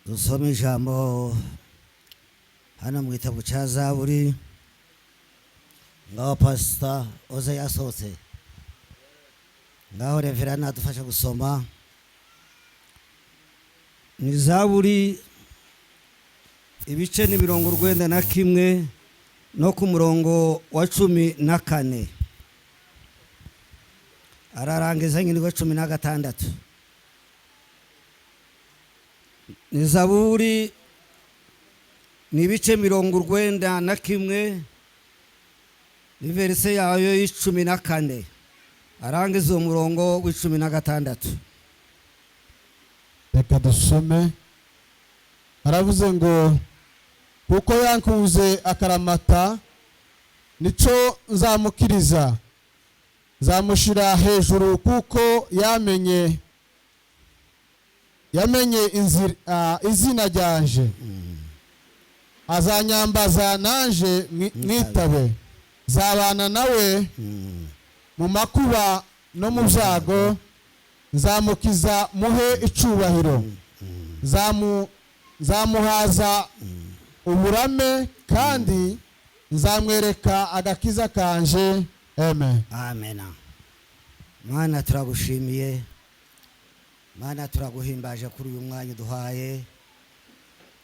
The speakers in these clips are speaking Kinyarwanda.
dusome ijambo hano mu gitabo cya Zaburi ngaho pastor oze yasohotse ngaho revera nadufasha gusoma ni Zaburi ibice ni 91 no ku murongo wa 14 ararangiza nyine wa 16. Ni Zaburi ni ibice 91 ni verse yayo y'14 arangiza umurongo w'16. Reka dusome. Aravuze ngo kuko yankuze akaramata nico nzamukiriza, zamushira hejuru kuko yamenye izina ryanje, azanyambaza nanje mwitabe, zabana nawe mu makuba no mu byago, nzamukiza muhe icubahiro, nzamuhaza uburame kandi nzamwereka agakiza kanje. Amen. Amen. Mana turagushimiye, Mana turaguhimbaje kuri uyu mwanya duhaye,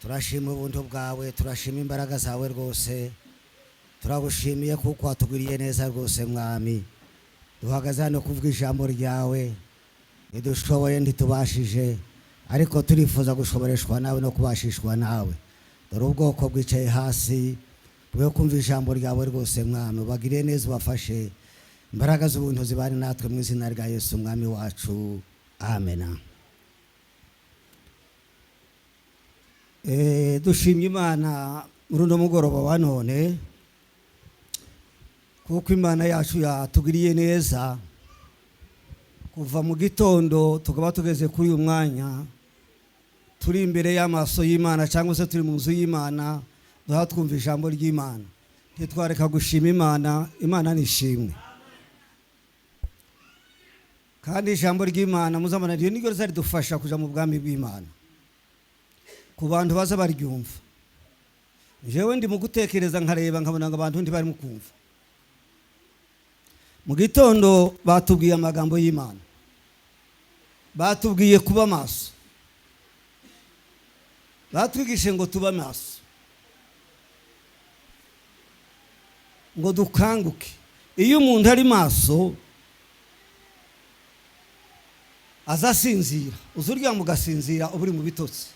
turashima ubuntu bwawe, turashima imbaraga zawe rwose, turagushimiye kuko watugiriye neza rwose mwami. Duhagaze hano kuvuga ijambo ryawe, idushoboye ntitubashije, ariko turifuza gushoboreshwa nawe no kubashishwa nawe. Dore ubwoko bwicaye hasi bwo kumva ijambo ryawe rwose mwami, bagire neza ubafashe, imbaraga z'ubuntu zibane natwe mu izina rya Yesu mwami wacu. Amen. Dushimye Imana muri uno mugoroba wa none kuko Imana yacu yatugiriye neza kuva mu gitondo tukaba tugeze kuri uyu mwanya, turi imbere y'amaso y'Imana cyangwa se turi mu nzu y'Imana duha twumva ijambo ry'Imana. Ntitwareka gushima Imana, Imana nishimwe. Kandi ijambo ry'Imana muzamana ryo niryo rizadufasha kuja mu bwami bw'Imana ku bantu baza baryumva. Jewe ndi mu gutekereza nkareba nkabona ngo abantu ndi bari mu kumva. Mu gitondo batubwiye amagambo y'Imana, batubwiye kuba maso, batwigishe ngo tuba maso, ngo dukanguke. Iyo umuntu ari maso azasinzira, uzuryama ugasinzira uburi mu bitotsi,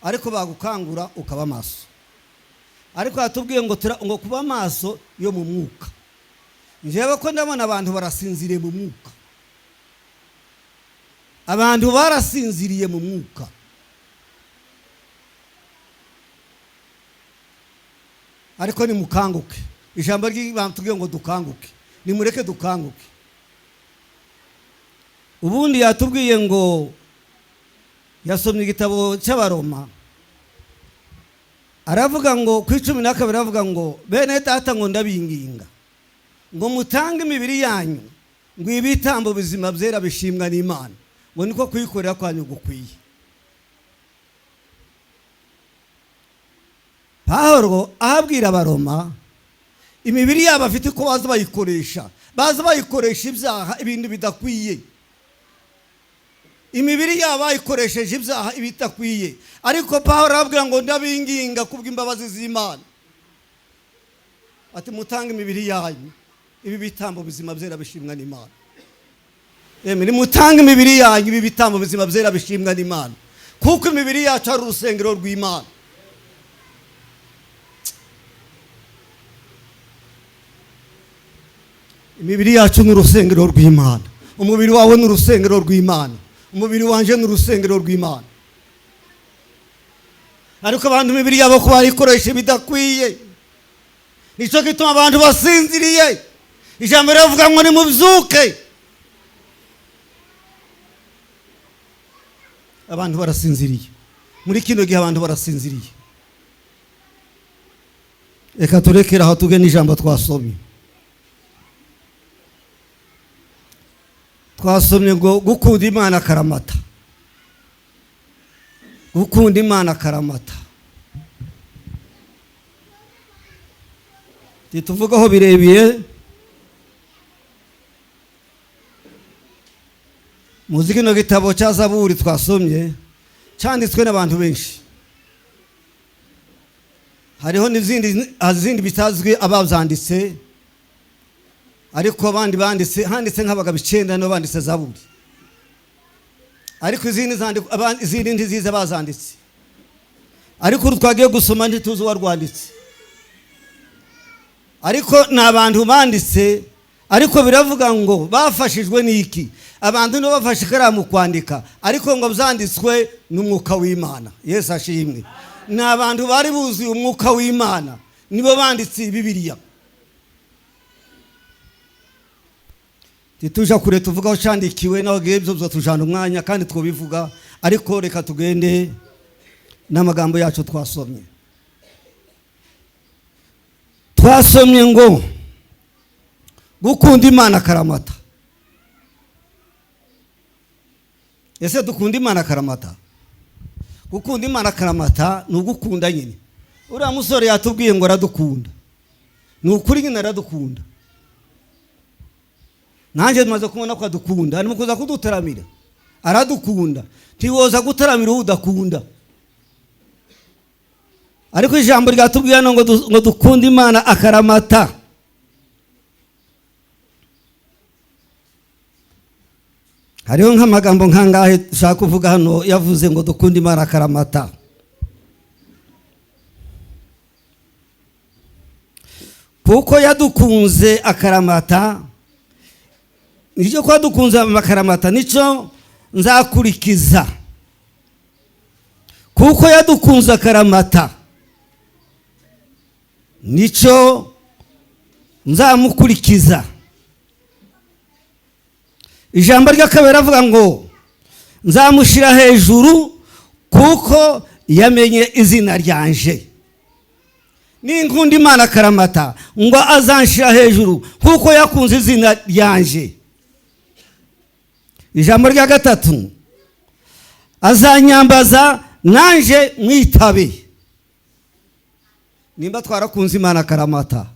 ariko bagukangura ukaba maso. Ariko atubwiye ngo kuba maso yo mu mwuka. Njyewe ko ndabona abantu barasinziriye mu mwuka, abantu barasinziriye mu mwuka. Ariko ni mukanguke. Ijambo ry'Imana tubwiye ngo dukanguke, nimureke dukanguke. Ubundi yatubwiye ngo yasomye igitabo cy'Abaroma, aravuga ngo ku 12 aravuga ngo bene data ngo ndabinginga ngo mutange imibiri yanyu ngo ibitambo bizima byera bishimwa n'Imana, ngo niko kuyikorera kwanyu gukwiye. Pawulo ahabwira Abaroma imibiri yabo afite ko baza bayikoresha ibyaha, ibintu bidakwiye. Imibiri yabo bayikoresheje ibyaha ibitakwiye, ariko Pawulo arabwira ngo ndabinginga kubw'imbabazi z'Imana ati mutange imibiri yanyu ibi bitambo bizima byera bishimwa n'Imana. Ni mutange imibiri yanyu ibi bitambo bizima byera bishimwa n'Imana, kuko imibiri yacu ari urusengero rw'Imana. Imibiri yacu ni urusengero rw'Imana, umubiri wawe ni urusengero rw'Imana, umubiri wanje ni urusengero rw'Imana. Ariko abantu imibiri yabo ko bayikoresha bidakwiye, nico gituma abantu basinziriye. Ijambo rivuga ngo ni mubyuke. Abantu barasinziriye muri kino gihe, abantu barasinziriye. Reka turekera aho tuge n'ijambo twasomye. Twasomye ngo gukunda Imana akaramata. gukunda Imana akaramata. Tuvugaho birebire. Muzi kino gitabo cya Zaburi twasomye cyanditswe n'abantu benshi. Hariho n'izindi bitazwi abazanditse, ariko abandi handitse nk'abagabo 9 no banditse Zaburi, ariko izindi ntizize bazanditse, ariko twagiye gusoma ntituzi warwanditse, ariko n'abantu banditse. Ariko biravuga ngo bafashijwe n'iki? Abantu no bafashe ikaramu kwandika, ariko ngo byanditswe n'umwuka w'Imana. Yesu ashimwe. N'abantu bari buzuye umwuka w'Imana nibo banditse Bibiliya. Tituja kure tuvugaho cyandikiwe naho gebyo tujana umwanya kandi twobivuga, ariko reka tugende n'amagambo yacu twasomye. Twasomye ngo gukunda Imana akaramata. Ese dukunda Imana akaramata? Gukunda Imana akaramata ni ugukunda nyine. Uriya musore yatubwiye ngo aradukunda, ni ukuri nyine aradukunda. Nanjye maze kubona ko adukunda, arimo kuza kudutaramira. Aradukunda. Ntiwoza gutaramira udakunda. Ariko ijambo ryatubwiye ngo dukunda Imana akaramata. Hariho nk'amagambo nkangahe ushaka kuvuga hano yavuze ngo dukunda Imana akaramata. Kuko yadukunze akaramata, nicyo kwa dukunze akaramata nicyo nzakurikiza. Kuko yadukunze akaramata nicyo nzamukurikiza. Ijambo ry'akabera avuga ngo nzamushira hejuru kuko yamenye izina ryanje. Ninkunda Imana akaramata ngo azanshira hejuru kuko yakunze izina ryanje. Ijambo rya gatatu, azanyambaza nanje mwitabe. Nimba twarakunze Imana akaramata,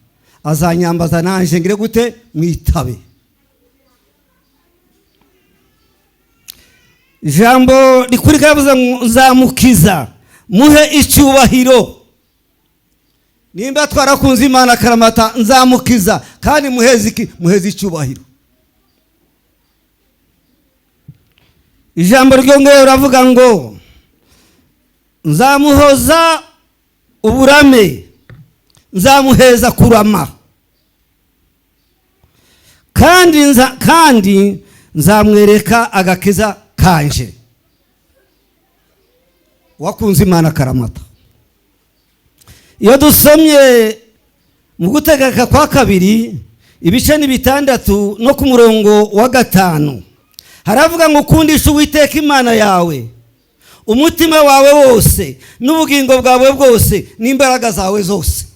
azanyambaza nanje ngire gute? Mwitabe. Jambo rikurika yavuze nzamukiza muhe icyubahiro. Nimba twarakunze Imana akaramata, nzamukiza kandi muheze icyubahiro. Ijambo ryongeye uravuga ngo nzamuhoza uburame, nzamuheza kurama, kandi nzamwereka agakiza kanje. Wakunze Imana akaramata. Iyo dusomye mu gutegeka kwa 2 ibice ni 6 no ku murongo wa 5, haravuga ngo ukundisha Uwiteka Imana yawe umutima wawe wose n'ubugingo bwawe bwose n'imbaraga zawe zose.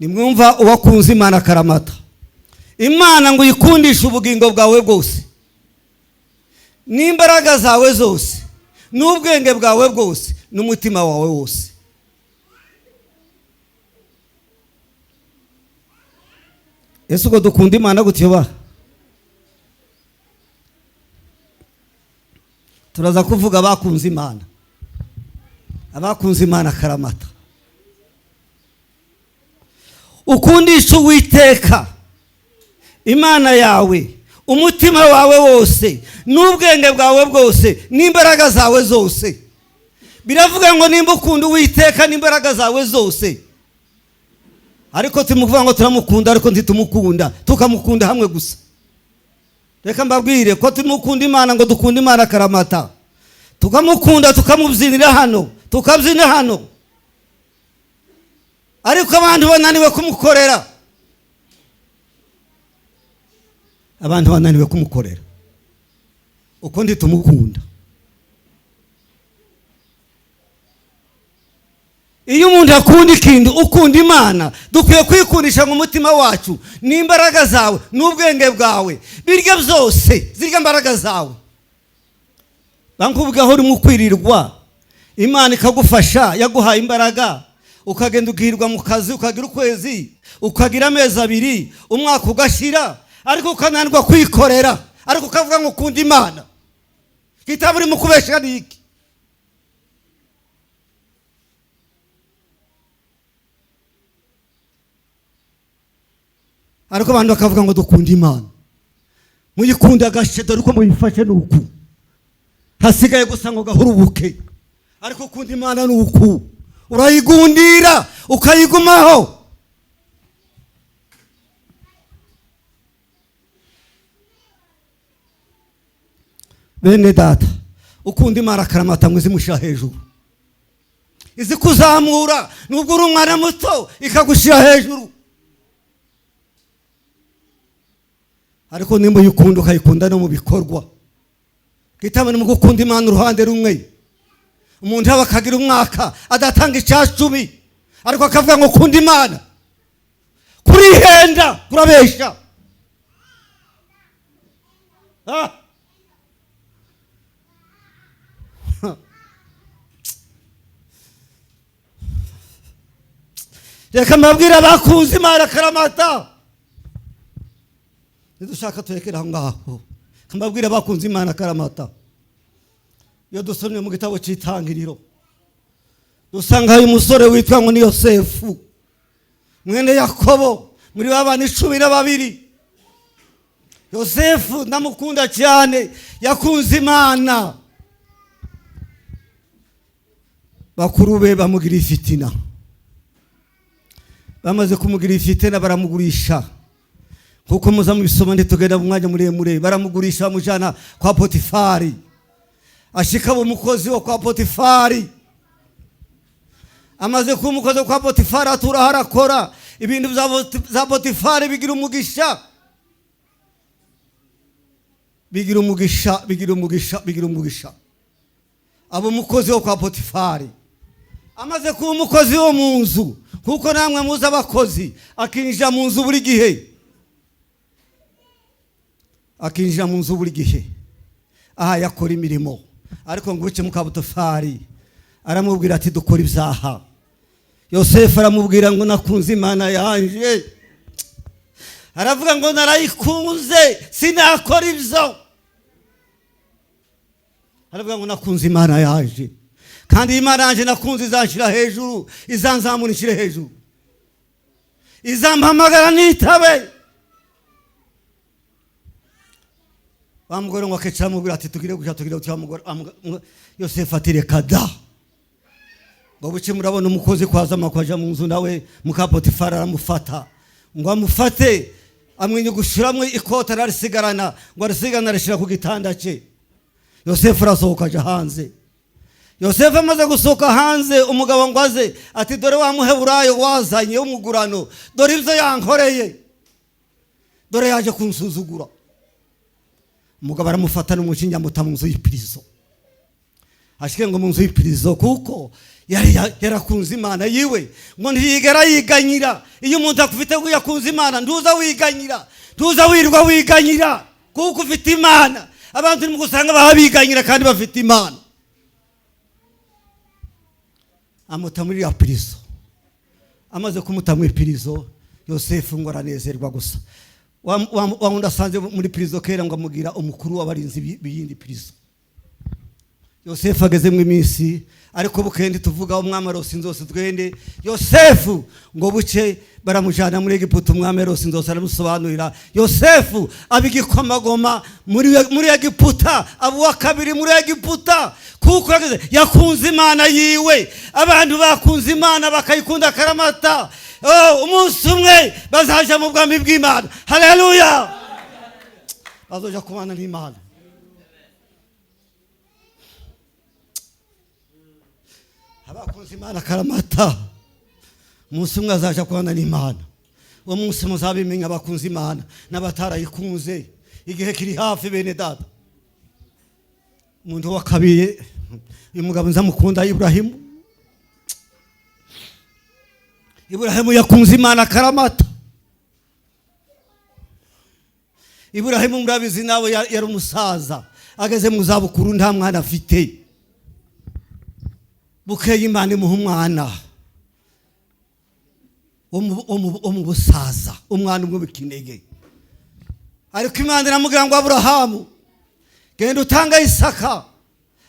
Nimwumva uwakunze Imana akaramata. Imana ngo yikundisha ubugingo bwawe bwose n'imbaraga zawe zose n'ubwenge bwawe bwose n'umutima wawe wose. Ese uko dukunda Imana gutyo turaza kuvuga abakunze Imana, abakunze Imana akaramata. Ukundisha Uwiteka Imana yawe umutima wawe wose n'ubwenge bwawe bwose n'imbaraga zawe zose. Biravuga ngo nimba ukunda Uwiteka n'imbaraga zawe zose, ariko tumuvuga ngo turamukunda ariko ntitumukunda, tukamukunda hamwe gusa. Reka mbabwire ko tumukunda Imana ngo dukunda Imana akaramata, tukamukunda tukamubyinira hano, tukabyina hano, ariko abantu bananiwe kumukorera. Abantu bananiwe kumukorera uko nditumukunda. Iyo umuntu akunda ikintu, ukunda Imana, dukwiye kwikundisha mu mutima wacu n'imbaraga zawe n'ubwenge bwawe, birya byose zirya imbaraga zawe. bankuvugaho urimo kwirirwa Imana ikagufasha yaguhaye imbaraga ukagenda ukirwa mu kazi ukagira ukwezi ukagira amezi 2 umwaka ugashira ariko ukananirwa kwikorera ariko ukavuga ngo ukunda Imana kitaba urimo kubesha niki ariko abantu bakavuga ngo dukunda Imana muyikunda gashe dore uko muyifashe nuku hasigaye gusa ngo gahurubuke ariko ukunda Imana nuku urayigundira ukayigumaho bene data ukunda Imana akaramata ngo izimushyira hejuru izi kuzamura nubwo uri umwana muto ikagushyira hejuru ariko nimba uyikunda ukayikunda no mu bikorwa kitabana mu gukunda Imana uruhande rumwe umuntu aba akagira umwaka adatanga icyacumi ariko akavuga ngo ukunda Imana kurihenda kurabesha reka mbabwira abakunze Imana akaramata nidushaka turekera aho ngaho mbabwira abakunze Imana akaramata iyo dusomye mu gitabo cy'Itangiriro dusanga uyu musore witwa ngo ni Yosefu mwene Yakobo muri babana 12 Yosefu ndamukunda cyane yakunze Imana bakuru be bamugira ifitina bamaze kumugira ifitina baramugurisha kuko muza mu bisoma nditugenda mu mwanya muremure baramugurisha bamujana kwa Potifari ashika umukozi wo kwa Potifari amaze kuba umukozi wo kwa Potifari atura harakora ibintu za Potifari bigira umugisha abo umukozi wo kwa Potifari amaze kuba umukozi wo mu nzu kuko namwe muza abakozi akinjira mu nzu buri gihe aha yakora imirimo ariko ngo uce muka Potifari aramubwira ati dukora ibyaha Yosefu aramubwira ngo nakunze Imana yanje aravuga ngo narayikunze sinakora ibyo aravuga ngo nakunze Imana yanje kandi Imana yanje nakunze izanshira hejuru izanzamunishire hejuru izampamagara nitabe bamugore ngo akecara mubwira ati tugire utyamugore Yosefu ati reka da ngo buce murabona umukozi kwaza makwaja mu nzu nawe muka Potifari aramufata ngo amufate amwinyugushiramwe ikota narisigarana ngo arisigana arishira ku gitanda cye Yosefu arasohoka aja hanze Yosefu amaze gusohoka hanze umugabo ngo aze ati dore wa muheburayo wazanye umugurano dore ibyo yankoreye dore yaje kunsuzugura umugabo aramufata n'umujinya muta mu nzu y'ipirizo ashike ngo mu nzu y'ipirizo kuko yarakunze Imana yiwe ngo ntiyigera yiganyira iyo umuntu akufite ngo yakunze Imana ntuza wiganyira ntuza wirwa wiganyira kuko ufite Imana abantu ni mugusanga bahabiganyira kandi bafite Imana amuta muri ya pirizo amaze kumuta mu ipirizo Yosefu ngo aranezerwa gusa wa wundi asanze muri pirizo kera ngo amugira umukuru w'abarinzi b'iyindi pirizo Yosefu ageze mu iminsi ariko bukendi tuvuga umwami arose inzosi twende Yosefu ngo buce baramujana muri Egiputa umwami arose inzosi aramusobanurira Yosefu abigikomagoma muri Egiputa abuwa kabiri muri Egiputa kuko yakunze Imana yiwe abantu bakunze Imana bakayikunda akaramata umunsi umwe bazaja mu bwami bw'Imana haleluya bazoja kubana n'Imana abakunze Imana akaramata umunsi umwe azaja kubana n'Imana uwo munsi muzabimenya abakunze Imana n'abatarayikunze igihe kiri hafi bene data umuntu wakabiye uyu mugabo nzamukunda Iburahimu yakunze Imana akaramata Iburahimu murabizi nawe yari umusaza ageze mu zabukuru nta mwana afite, bukeye Imana imuha umwana wo mu busaza, umwana umwe w'ikinege. Ariko Imana iramubwira ngo Aburahamu, genda utanga Isaka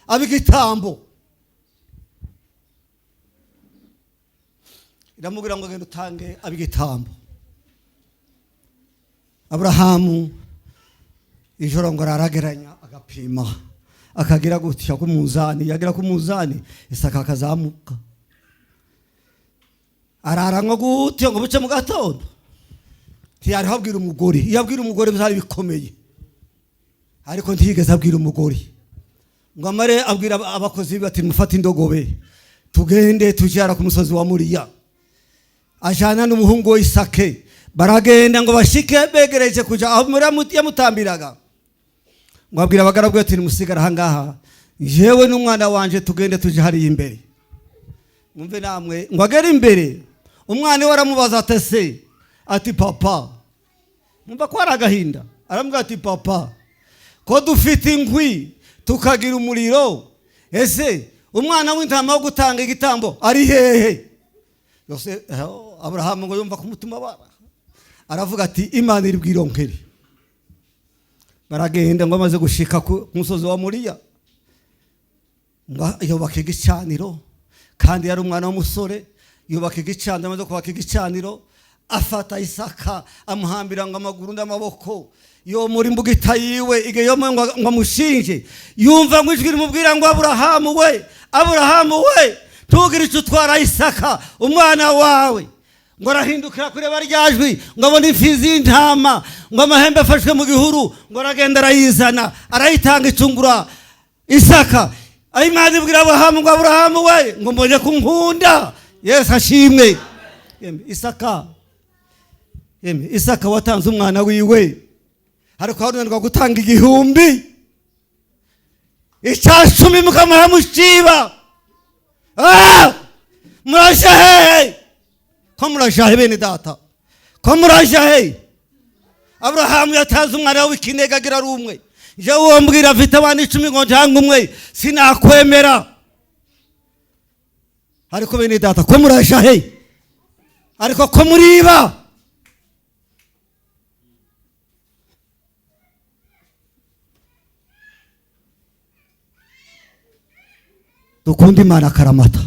abe igitambo. Iramubwira ngo genda utange abe igitambo. Aburahamu ijoro ngo arageranya agapima, akagira gutya ku muzani, yagira ku muzani Isaka akazamuka. Arara ngo gutya ngo buce mu gatondo, ntiyariho abwira umugore. Iyo abwira umugore byari bikomeye, ariko ntiyigeze abwira umugore. Ngo amare abwira abakozi bati mufate indogobe tugende tujyara ku musozi wa Moriya. Ajana n'umuhungu we Isake, baragenda ngo bashike begereje kuja aho yamutambiraga. Ngo abwira abagaragu ati nimusigara ahangaha, jewe n'umwana wanje tugende tuje hariya imbere. Mwumve namwe. Ngo agere imbere, umwana we aramubaza ati se, ati papa, mwumva ko ari agahinda. Aramubwira ati papa, ko dufite inkwi tukagira umuriro, ese umwana w'intama wo gutanga igitambo ari hehe? Yose Aburahamu ngo yumva ku mutima bara, aravuga ati Imana iri bwironkere. Baragenda ngo amaze gushika ku musozi wa Moriya, ngo yubaka igicaniro, kandi yari umwana w'umusore. Yubaka igicaniro, amaze kubaka igicaniro afata Isaka amuhambira ngo amaguru n'amaboko, yo muri mbugita yiwe igeyo ngo amushinje. Yumva ngo ijwi rimubwira ngo Aburahamu we, Aburahamu we, ntugire icyo utwara Isaka umwana wawe. Ngo arahindukira kureba ryajwi, ngo abone imfizi y'intama, ngo amahembe afashwe mu gihuru, ngo aragenda arayizana, arayitanga icungura Isaka. Imana ibwira Aburahamu ngo Aburahamu we, ngo mbonye ko nkunda. Yesu ashimwe. Isaka watanze umwana wiwe, ariko harunanirwa gutanga 1000, 10 mukamuha mushiba. Muraje he? Ko muraje he bene data? Ko muraje he? Aburahamu yatanze umwana w'ikinege agira ari umwe. Je uwo mbwira afite abandi 10 ngo ntanga umwe sinakwemera. Ariko bene data ko muraje he? Ariko ko muriba? Dukunda Imana karamata,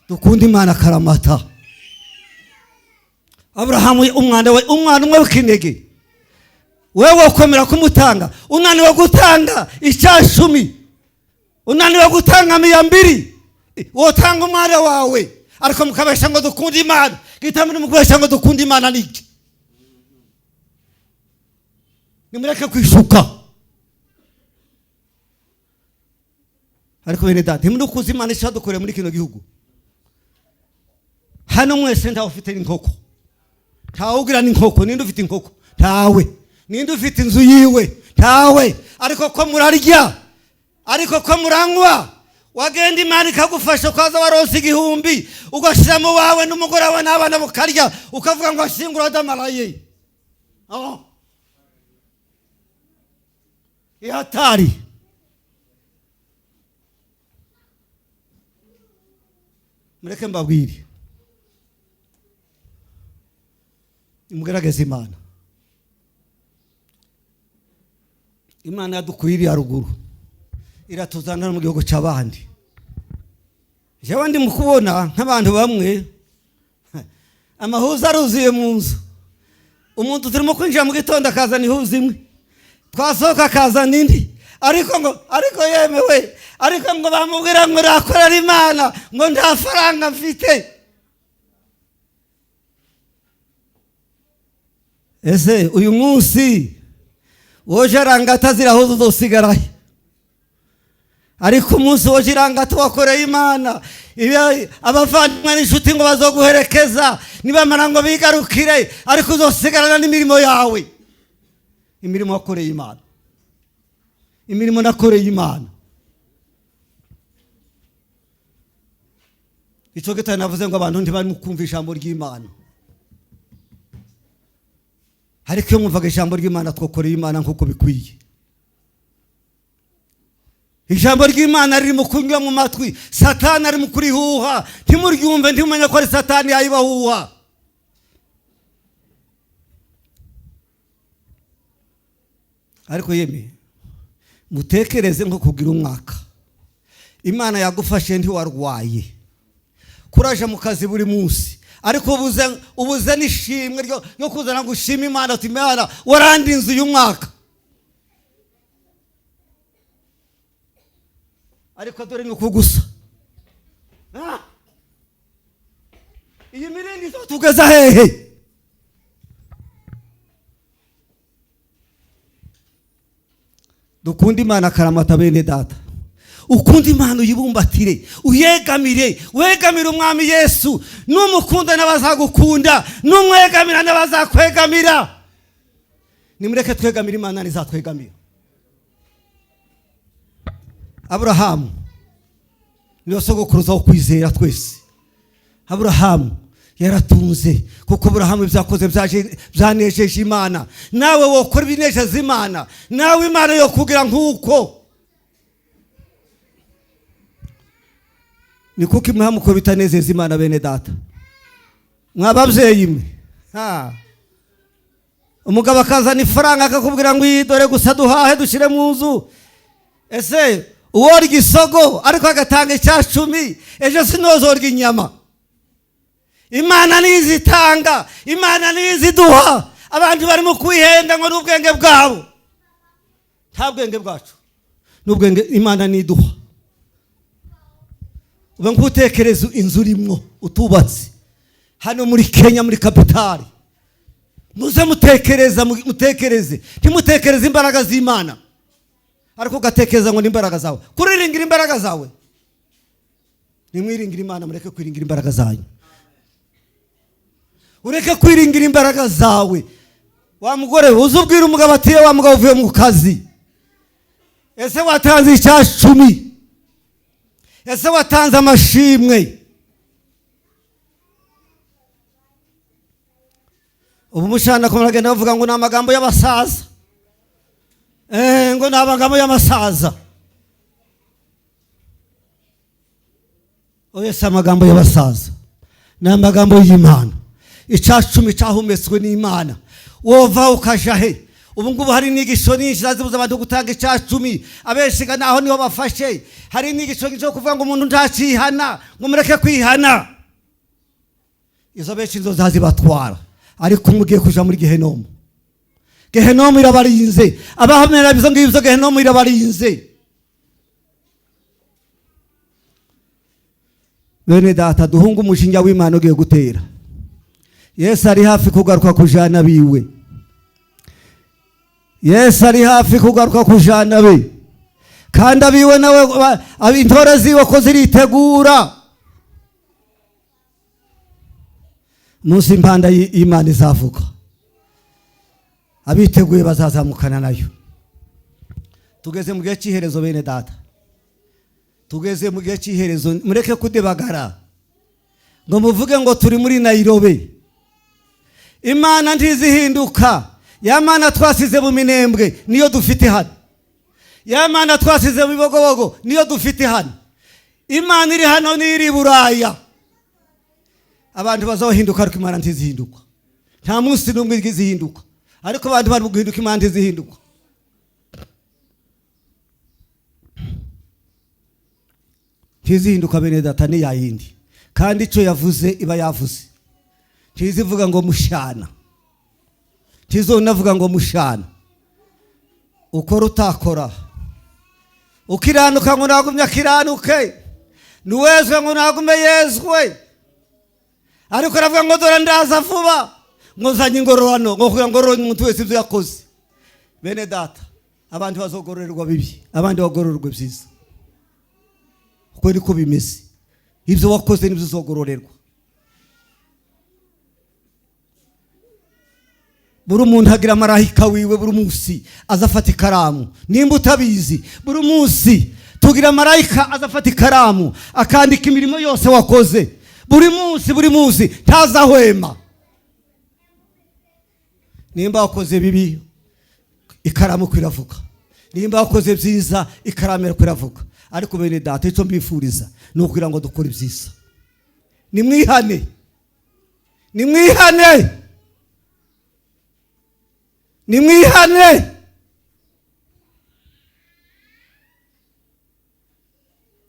dukunda Imana karamata. Aburahamu umwana umwe w'ikinege, wewe ukomera kumutanga, unaniwe gutanga 10, unaniwe gutanga 200, wotanga umwana wawe. Ariko mukabesha ngo dukunda Imana, gitamwe mukabesha ngo dukunda Imana niki? Nimureke kwishuka. Ariko bene data, ntimukuzi Imana ishadukore muri kino gihugu. Hano mwese ntawe ufite inkoko, ntawe ugira n'inkoko. Ninde ufite inkoko? Ntawe. Ninde ufite inzu yiwe? Ntawe. Ariko ko murarya, ariko ko muranywa, wagenda Imana ikagufasha kwaza waronse 1000, ugashira mu wawe n'umugore wawe n'abana bukarya, ukavuga ngo ashingura damaraye. Ihatari. Mureke mbabwire, imugerageze Imana. Imana yadukwiriye haruguru, iratuzana mu gihugu cy'abandi. Jewe ndi mukubona nk'abantu bamwe amahuza aruzuye mu nzu. Umuntu turimo kwinjira mu gitondo akazana ihuza imwe, twasohoka akazana indi. Ariko yemewe, ariko ngo bamubwira ngo rakorera Imana, ngo nta faranga mfite. Ese uyu munsi woje arangata zirahuza uzosigarahe? Ariko umunsi woje irangata wakoreye Imana, abavandimwe n'inshuti ngo bazoguherekeza, nibamara ngo bigarukire, ariko uzosigarana n'imirimo yawe. Imirimo wakoreye Imana, imirimo nakoreye Imana. Icyo gitabo navuze ngo abantu ntibari kumva ijambo ry'Imana. ariko iyo mwumvaga ijambo ry'Imana twokoreye Imana nk'uko bikwiye. Ijambo ry'Imana riri mu kunywa mu matwi, Satani ari mu kurihuha, ntimuryumve ntimumenye ko ari Satani yayibahuha. Ariko yeme mutekereze nko kugira umwaka Imana yagufashe ntiwarwaye, kuraje mu kazi buri munsi, ariko ubuze nishimwe ryo kuzana gushima Imana ati Imana warandinze uyu mwaka. Ariko dore nuko gusa iyi mirindi zo tugeza hehe? Dukunda Imana karamata bene data, ukunda Imana uyibumbatire, uyegamire, wegamire umwami Yesu. Numukunda n'abazagukunda, numwegamira n'abazakwegamira. Nimureke twegamira Imana nizatwegamira. Aburahamu niyo sogokuruza wo kwizera twese. Aburahamu yaratunze kuko Aburahamu ibyakoze byanejeje Imana. Nawe wokora ibinejeje Imana, nawe Imana yo kugira nk'uko. Ni kuko imwe ko bitanezeza Imana bene data. Mwababyeyi mwe, umugabo akazana ifaranga akakubwira ngo dore gusa duhahe dushire mu nzu. Ese uwo ryisogo ariko agatanga icya10, ejo sinozorya inyama. Imana nizitanga, Imana niziduha. Abantu barimo kwihenda ngo n'ubwenge bwabo, nta bwenge bwacu, n'ubwenge Imana niduha. Ube ngutekereza inzu urimo utubatse hano muri Kenya muri kapitali, muze mutekereze, ntimutekereze imbaraga z'Imana, ariko ugatekereza ngo n'imbaraga zawe. Kuriringira imbaraga zawe, nimwiringira Imana, mureke kwiringira imbaraga zanyu. Ureke kwiringira imbaraga zawe. Wa mugore uzubwira umugabo ati wa mugabo uvuye mu kazi, ese watanze icya10, ese watanze amashimwe. Ubu mushana ko muragenda bavuga ngo n'amagambo y'abasaza, ngo n'amagambo y'amasaza. Oya, si amagambo y'abasaza, n'amagambo y'Imana. Icya10 cyahumetswe n'Imana. Wova ukaja he? Ubu ngubu hari nigisho nyinshi zazibuza abantu gutanga icya10. Abeshiga naho niho bafashe. Hari nigisho cyo kuvuga ngo umuntu ntacihana, ngo mureke kwihana. Izo beshi zo zazibatwara, ariko mugiye kuja muri Gehenomu. Gehenomu irabarinze. Abahamera bizo ngibyo Gehenomu irabarinze. Bene data, duhunga umushinga w'Imana ugiye gutera. Yesu ari hafi kugaruka kujana biwe. Yesu ari hafi kugaruka kujana be. Kandi abiwe nawe intore ziwe ko ziritegura. Munsi impanda y'Imana izavuga. Abiteguye bazazamukana nayo. Tugeze mu gihe cy'iherezo bene data. Tugeze mu gihe cy'iherezo, mureke kudebagara ngo muvuge ngo turi muri Nairobi. Imana ntizihinduka. Ya Mana twasize mu Minembwe niyo dufite hano. Ya Mana twasize mu Bibogobogo niyo dufite hano. Imana iri hano n'iri Buraya. Abantu bazohinduka ariko Imana ntizihinduka. Nta munsi n'umwe izihinduka, ariko abantu bari guhinduka Imana ntizihinduka. Ntizihinduka bene data ni yayindi, kandi icyo yavuze iba yavuze. Ntizivuga ngo mushana, ntizonavuga ngo mushana. Ukora utakora, ukiranuka ngo nagumye akiranuke, nuwezwe ngo nagume yezwe. Ariko aravuga ngo dore ndaza vuba, ngo zanye ingororano, ngo kugira ngo ngororane umuntu wese ibyo yakoze. Bene data, abandi bazogororerwa bibi, abandi bagororerwa byiza. Uko niko bimeze. Ibyo wakoze nibyo uzogororerwa. Buri umuntu hagira marahika wiwe buri munsi azafata ikaramu. Nimba utabizi, buri munsi tugira marahika azafata ikaramu akandika imirimo yose wakoze. Buri munsi ntazahwema. nimba wakoze bibi ikaramu kwiravuga, nimba wakoze byiza ikaramu kwiravuga. Ariko bene data, icyo mbifuriza ni ukugira ngo dukore byiza. Nimwihane, nimwihane, nimwihane.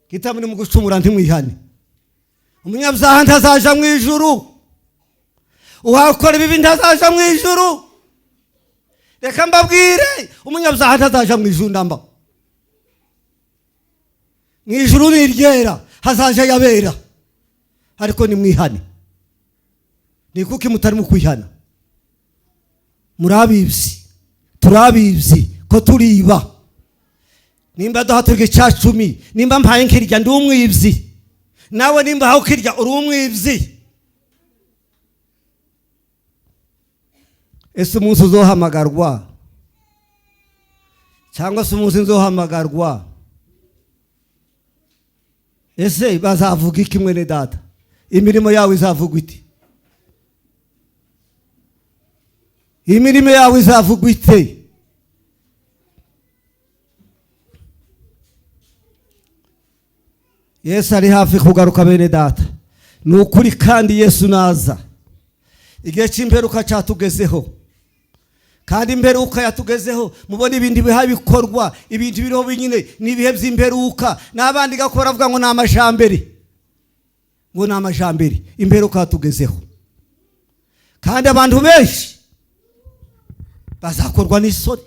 Kitamwe mu gucumura ntimwihane. Umunyabyaha ntazaja mu ijuru, uwakora ibibi ntazaja mu ijuru. Reka mbabwire, umunyabyaha ntazaja mu ijuru ndamba. Mu ijuru ni iryera, hazaja yabera. Ariko nimwihane. Ni kuki mutari mu kwihana? Murabibyi, turabibyi ko turiba. Nimba duhaturike 10, nimba mpaye nkirya ndi umwibyi, nawe nimba hawo kirya uri umwibyi. Ese umunsi uzohamagarwa cyangwa se umunsi nzohamagarwa, ese bazavuga iki mwene data? Imirimo yawe izavugwa ite? Imirimo yawe izavugwa ite? Yesu ari hafi kugaruka bene data. Ni ukuri kandi Yesu naza. Igihe cy'imperuka cyatugezeho. Kandi imperuka yatugezeho, mubona ibindi biha bikorwa, ibintu biriho binyine nibihe by'imperuka. Nabandi gakora avuga ngo namajambere. Ngo namajambere, imperuka yatugezeho. Kandi abantu benshi bazakorwa n'isoni.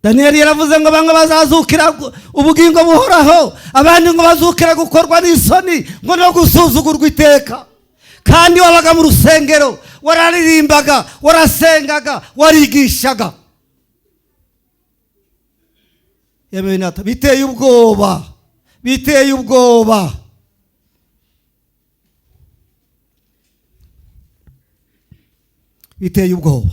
Danieli yaravuze ngo bamwe bazazukira ubugingo buhoraho, abandi ngo bazukira gukorwa n'isoni, ngo no gusuzugurwa iteka. Kandi wabaga mu rusengero, wararirimbaga, warasengaga, warigishaga. Yemenata biteye ubwoba, biteye ubwoba. Biteye ubwoba,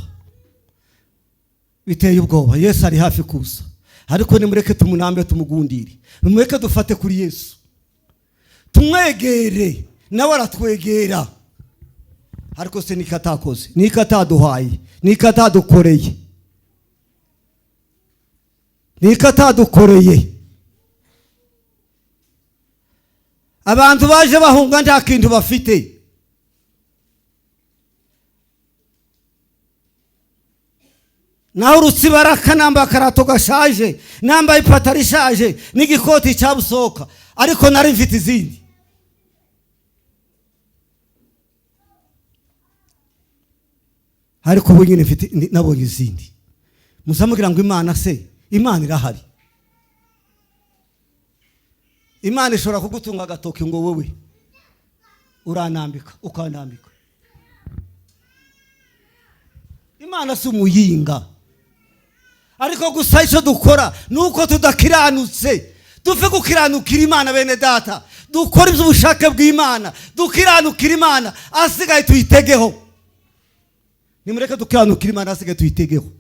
biteye ubwoba. Yesu ari hafi kuza, ariko nimureke tumunambe tumugundire, nimureke dufate kuri Yesu, tumwegere nawe aratwegera. Ariko se nikatakoze, nikataduhaye, nikatadukoreye, nikatadukoreye. Abantu baje bahunga nta kintu bafite. Naho urutsibaraka nambaye akarato gashaje, nambaye ipataro ishaje n'igikoti cyabusoka, ariko nari mfite izindi. Ariko ubu nyine mfite nabonye izindi. Muzamugira ngo Imana se, Imana irahari. Imana ishobora kugutunga agatoki ngo wowe uranambika ukandambika. Imana si umuyinga. Ariko gusa icyo dukora nuko tudakiranutse. Dufe gukiranukira Imana bene data. Dukora iby'ubushake bw'Imana, dukiranukira Imana, asigaye tuyitegeho. Nimureke dukiranukira Imana, asigaye tuyitegeho.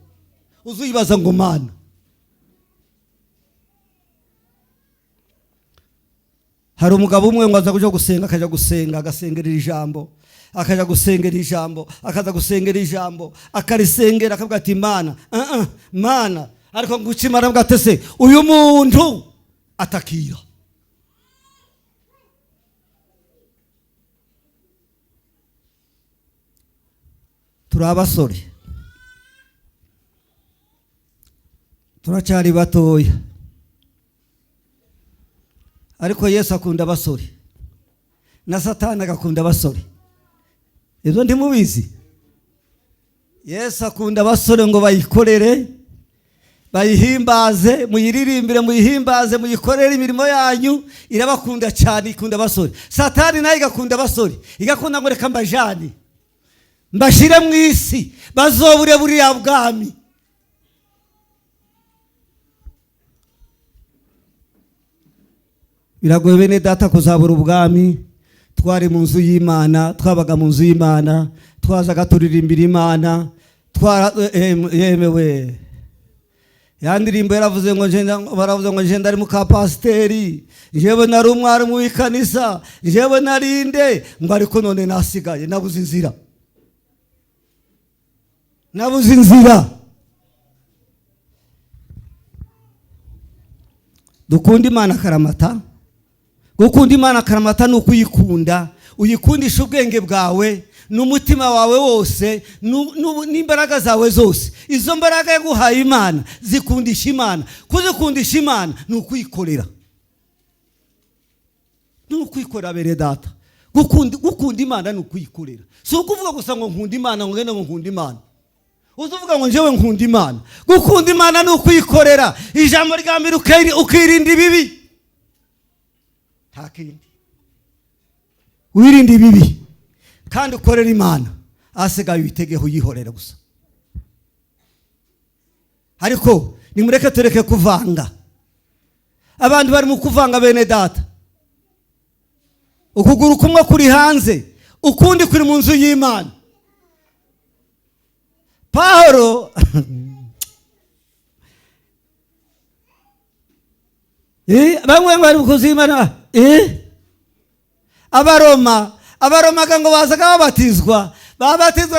Uzuyibaza ngo Mana, hari umugabo umwe ngo aza kuja gusenga, akaja gusenga, agasengera ijambo, akaja gusengera ijambo, akaza gusengera ijambo, akarisengera, akavuga ati Mana, Mana. Ariko ngucimara bwatese uyu muntu atakira. Turabasore, turacyari batoya, ariko Yesu akunda abasore, na Satani agakunda abasore. Ibyo ndimubizi. Yesu akunda abasore ngo bayikorere, bayihimbaze, muyiririmbire, muyihimbaze, muyikorere imirimo yanyu. Irabakunda cyane, ikunda abasore. Satani nayo igakunda abasore, igakunda ngo reka mbajane, mbashire mu isi, bazobure buriya bwami. Biragoye bene data kuzabura ubwami. Twari mu nzu y'Imana, twabaga mu nzu y'Imana, twazaga turirimbira Imana, yemewe. Ya ndirimbo yaravuze ngo baravuze ngo nje ndari mu kapasiteri, jewe nari umwarimu w'ikanisa, jewe narinde, ngo ariko none nasigaye nabuze inzira. nabuze inzira. Dukunda Imana akaramata. Gukunda Imana akaramata ni ukuyikunda, uyikundisha ubwenge bwawe n'umutima wawe wose n'imbaraga zawe zose. Izo mbaraga yaguhaye Imana zikundisha Imana. Kuzikundisha Imana ni ukuyikorera, ni ukuyikorera bere data. Gukunda Imana ni ukuyikorera. Si ukuvuga gusa ngo nkunda Imana, ngo ngende ngo nkunda Imana. Uzuvuga ngo njyewe nkunda Imana. Gukunda Imana ni ukuyikorera. Ijambo rya mbere ukirinda ibibi, nta kindi. Wirinde ibibi kandi ukorera Imana, asigaye witegeho uyihorera gusa. Ariko nimureke tureke kuvanga. Abantu bari mu kuvanga bene data. Ukuguru kumwe kuri hanze, ukundi kuri mu nzu y'Imana. Pawulo bamwe bari mukuzi Imana. Abaroma ngo bazaga babatizwa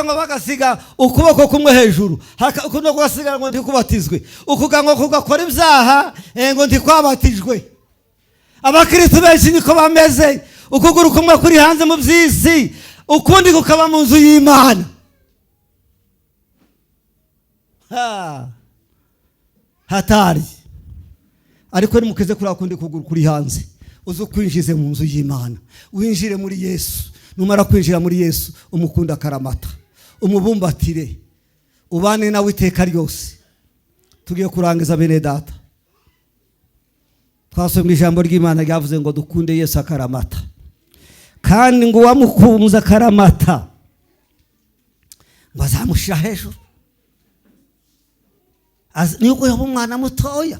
ngo bagasiga ukuboko kumwe hejuru, ukuno gasiga ngo ndikubatizwe, ukuga ngo kugakora ibyaha ngo ndikwabatijwe. Abakristo benshi niko bameze, ukuguru kumwe kuri hanze mu by'isi, ukundi kukaba mu nzu y'Imana. Hatari. Ariko nimukeze kuri akundi kuguru kuri hanze, uzo kwinjize mu nzu y'Imana, winjire muri Yesu. Numara kwinjira muri Yesu, umukunda akaramata, umubumbatire, ubane nawe iteka ryose. Tugiye kurangiza bene data. Twasomye ijambo ry'Imana ryavuze ngo dukunde Yesu akaramata, kandi ngo wamukunze akaramata ngo azamushira hejuru. Nubwo yoba umwana mutoya,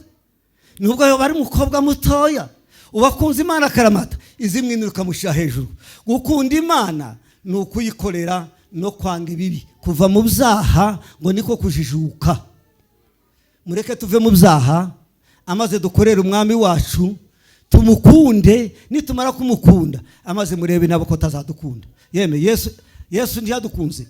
nubwo yoba ari umukobwa mutoya, ubakunze Imana akaramata, izimwinira ukamushira hejuru. Gukunda Imana ni ukuyikorera no kwanga ibibi, kuva mu byaha ngo niko kujijuka. Mureke tuve mu byaha, amaze dukorera umwami wacu, tumukunde. Nitumara kumukunda, amaze murebe nabo ko tazadukunda. Yeme Yesu ntiyadukunze.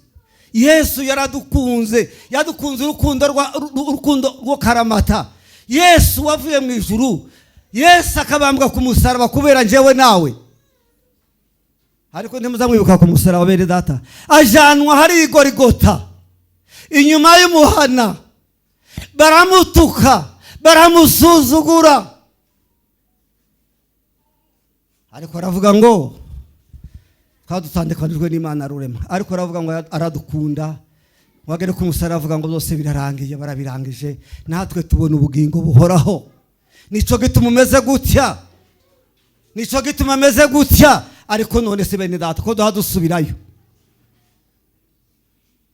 Yesu yaradukunze, yadukunze urukundo rwo karamata. Yesu wavuye mu ijuru, Yesu akabambwa ku musaraba kubera njyewe nawe. Ariko ntimuzamwibuka ku musaraba bene data. Ajanwa hari Igorigota, inyuma y'umuhana, baramutuka, baramusuzugura. Ariko aravuga ngo twadutandukanijwe n'Imana rurema. Ariko aravuga ngo aradukunda. Wagere ku musaraba avuga ngo byose birarangiye, barabirangije, natwe tubona ubugingo buhoraho. Nico gituma umeze gutya, nico gituma ameze gutya. Ariko none se bene data ko duhadusubirayo,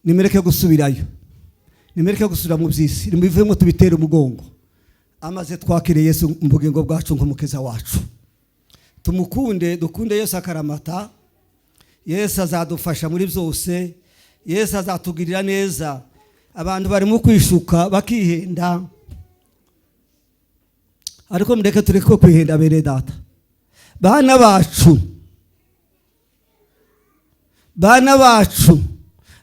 nimereke gusubirayo, nimereke gusubira mu by'isi, nimubivemo tubitere umugongo, amaze twakire Yesu mu bugingo bwacu nk'umukiza wacu. Tumukunde, dukunde Yesu akaramata. Yesu azadufasha muri byose, Yesu azatugirira neza. Abantu barimo kwishuka bakihenda, ariko mureke tureke kwihenda bene data. Bana bacu,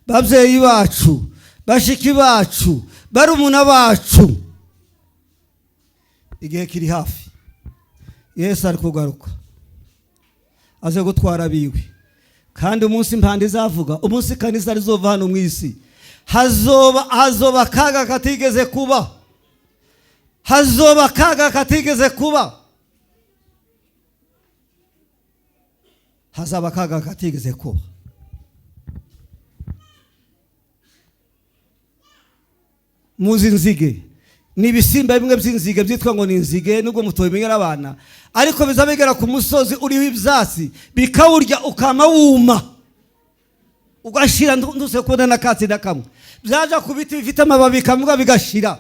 babyeyi bacu, bashiki bacu, barumuna bacu, igihe kiri hafi. Yesu ari kugaruka, aze gutwara biwe. Kandi umunsi impande izavuga, umunsi kanisa rizova hano mu isi, hazoba akaga katigeze kuba, hazoba akaga katigeze kuba, hazaba akaga katigeze kuba. Muzi inzige, ni ibisimba bimwe by'inzige byitwa ngo ni inzige, nubwo mutobimenyera abana, ariko bizabigera ku musozi uriho ibyatsi bikawurya ukama wuma, ugashira nduse kubona nakatsi nakamwe. Byaja ku biti bifite amababi kamwe bigashira.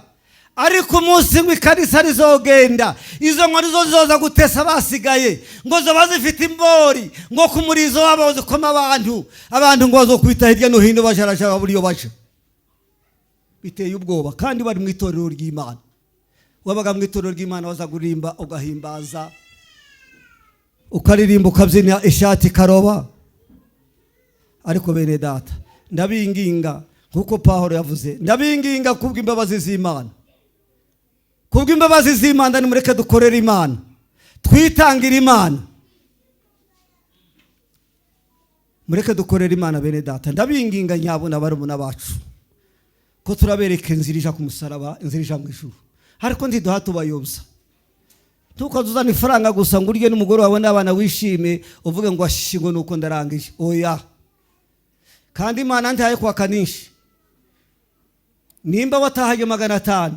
Ariko umunsi w'ikanisa rizogenda, izo nkoni zo zizoza gutesa basigaye, ngo zo bazifite imbori, ngo ku murizo wabo zikoma abantu ngo zo kwita hirya no hino bajarajara buriyo baje. Biteye ubwoba, kandi bari mu itorero ry'Imana. Wabaga mu itorero ry'Imana waza gurimba ugahimbaza, ukaririmba ukabyina ishati karoba. Ariko bene data, ndabinginga nkuko Pawulo yavuze, ndabinginga kubw'imbabazi z'Imana, kubw'imbabazi z'Imana nimureke dukorera Imana, twitangira Imana, mureke dukorera Imana bene data. Ndabinginga nyabona barumuna bacu ko turabereka inzira ija ku musaraba, inzira ija mu ijuru, ariko ntiduha tubayobya. Ntukazuzana ifaranga gusa ngo urye n'umugore wawe n'abana wishime uvuge ngo ashishingo nuko ndarangije. Oya, kandi Imana ntihaye kwakanisha. Nimba watahanye 500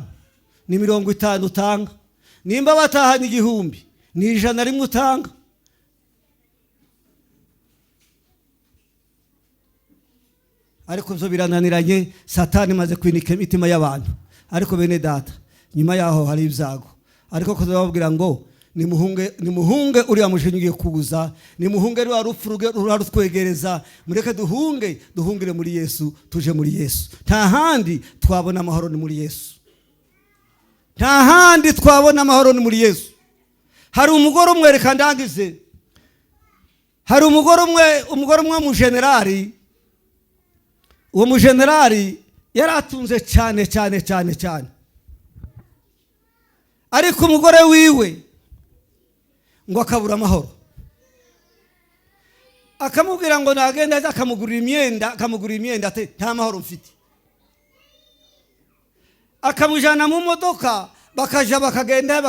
ni 50 utanga, nimba watahanye 1000 ni 100 utanga. Ariko byo birananiranye, Satani maze kwinika imitima y'abantu. Ariko bene data, nyuma yaho hari ibyago. Ariko ko bababwira ngo nimuhunge uriya mushinga ugiye kubuza, nimuhunge rwa rupfu rurarutwegereza, mureke duhungire muri Yesu, tuje muri Yesu. Nta handi twabona amahoro ni muri Yesu, nta handi twabona amahoro ni muri Yesu. Hari umugore umwe, reka ndangize, hari umugore umwe mu generali. Uwo mu generali yaratunze cyane cyane cyane cyane, ariko umugore wiwe ngo akabura amahoro. Akamubwira ngo nagenda akamugurira imyenda ate nta mahoro mfite. Akamujana mu modoka bakagenda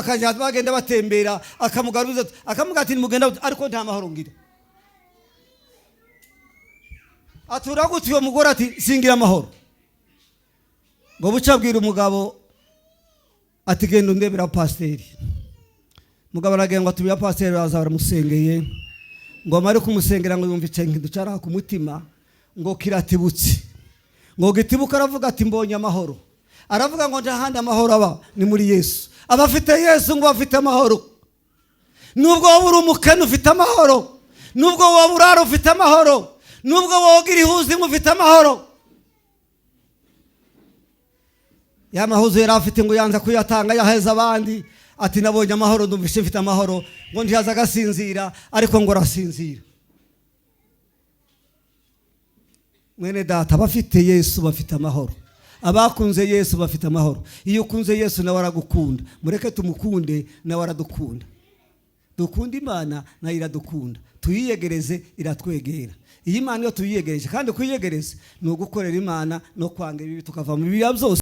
batembera, akamugaruza akamuga ati mugenda, ariko nta mahoro ngira. Atura gutyo uwo mugore ati singira amahoro. Ngo bucabwira umugabo ati genda undebera pasiteri. Mugabo aragenga ngo atubiya pasiteri, baza baramusengeye, ngo amare kumusengera ngo yumva icenga ducara ku mutima ngo kiratibutse, ngo gitibuka aravuga ati mbonye amahoro. Aravuga ngo ndahandi amahoro aba ni muri Yesu. Abafite Yesu ngo bafite amahoro. Nubwo wowe uri umukene ufite amahoro, nubwo wowe urara ufite amahoro, nubwo wogira ihuzi mufite amahoro. Ya mahuzo yari afite ngo yanza kuyatanga yaheza abandi, ati nabonye amahoro, ndumvishe mfite amahoro, ngo ntiyaza agasinzira, ariko ngo arasinzira. Mwene data, abafite Yesu bafite amahoro, abakunze Yesu bafite amahoro. Iyo ukunze Yesu nawe aragukunda, mureke tumukunde nawe aradukunda. Dukunda Imana nayo iradukunda, tuyiyegereze iratwegera. Iyi Imana yo tuyiyegereje, kandi kuyiyegereza ni ugukorera Imana no kwanga ibibi tukava mu bibi byose.